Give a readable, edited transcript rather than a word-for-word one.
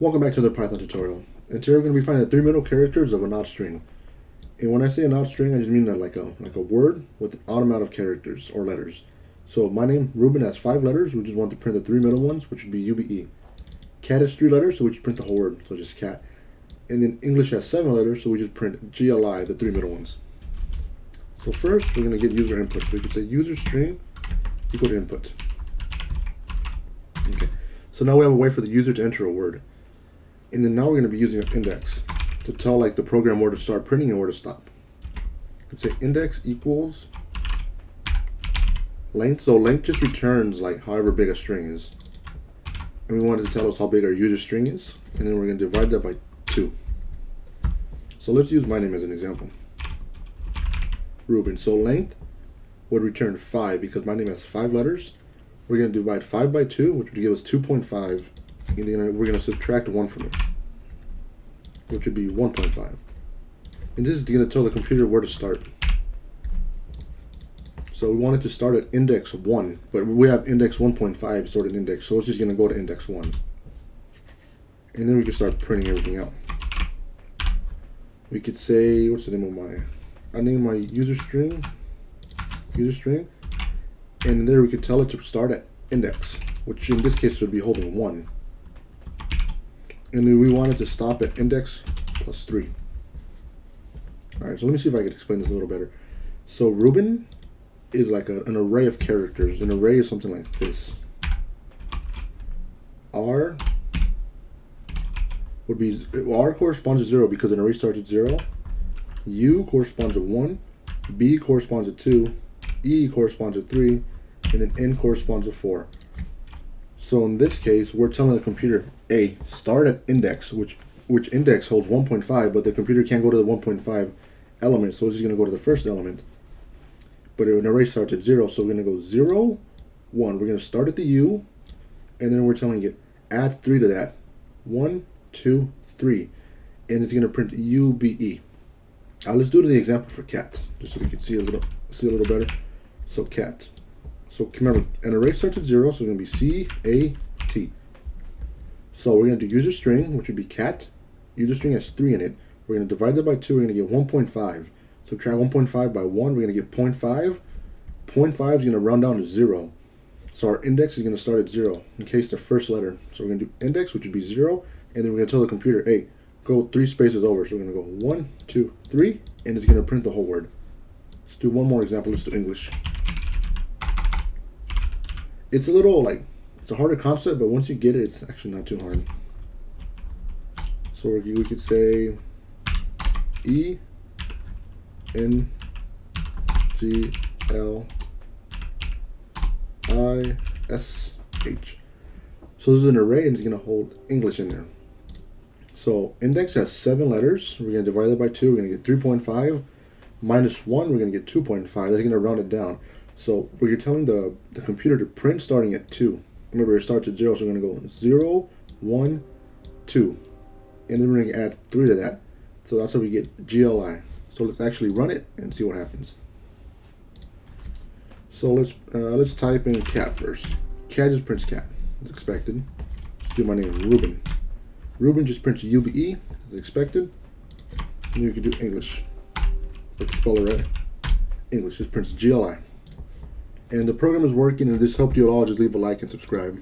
Welcome back to the Python tutorial. And today we're going to be finding the three middle characters of an odd string. And when I say an odd string, I just mean like a word with an odd amount of characters or letters. So my name, Ruben, has 5 letters. We just want to print the 3 middle ones, which would be UBE. Cat has 3 letters, so we just print the whole word, so just cat. And then English has 7 letters, so we just print GLI, the 3 middle ones. So first, we're going to get user input. So we could say user string equal to input. Okay. So now we have a way for the user to enter a word. And then now we're going to be using an index to tell like the program where to start printing and where to stop. Let's say index equals length. So length just returns like however big a string is. And we wanted to tell us how big our user string is. And then we're going to divide that by 2. So let's use my name as an example. Ruben. So length would return 5 because my name has 5 letters. We're going to divide 5 by 2, which would give us 2.5. And then we're going to subtract 1 from it, which would be 1.5. And this is going to tell the computer where to start. So we want it to start at index 1, but we have index 1.5 stored in index, so it's just going to go to index 1. And then we can start printing everything out. We could say, what's the name of I name my user string, and there we could tell it to start at index, which in this case would be holding 1. And then we want it to stop at index plus 3. Alright, so let me see if I can explain this a little better. So Ruben is like an array of characters. An array is something like this. R would be, R corresponds to 0 because an array starts at 0. U corresponds to 1. B corresponds to 2. E corresponds to 3. And then N corresponds to 4. So in this case, we're telling the computer, A, start at index, which index holds 1.5, but the computer can't go to the 1.5 element, so it's just going to go to the first element. But an array starts at 0, so we're going to go 0, 1. We're going to start at the U, and then we're telling it, add 3 to that. 1, 2, 3. And it's going to print UBE. Let's do the example for cat, just so we can see a little better. So cat. So remember, an array starts at 0, so it's going to be C-A-T. So we're going to do user string, which would be cat. User string has 3 in it. We're going to divide that by 2. We're going to get 1.5. Subtract 1.5 by 1. We're going to get 0.5. 0.5 is going to round down to 0. So our index is going to start at 0 in case the first letter. So we're going to do index, which would be 0. And then we're going to tell the computer, hey, go 3 spaces over. So we're going to go 1, 2, 3. And it's going to print the whole word. Let's do one more example. Let's do English. It's a little it's a harder concept, but once you get it, it's actually not too hard. So we could say E N G L I S H. So this is an array and it's going to hold English in there. So index has 7 letters. We're going to divide that by 2. We're going to get 3.5 minus 1. We're going to get 2.5. That's going to round it down. So you're telling the computer to print starting at 2. Remember, it starts at 0, so we're going to go 0, 1, 2. And then we're going to add 3 to that. So that's how we get GLI. So let's actually run it and see what happens. So let's type in cat first. Cat just prints cat, as expected. Let's do my name, Ruben. Ruben just prints UBE, as expected. And then we can do English. Let's spell it right. English just prints GLI. And the program is working, and if this helped you at all, just leave a like and subscribe.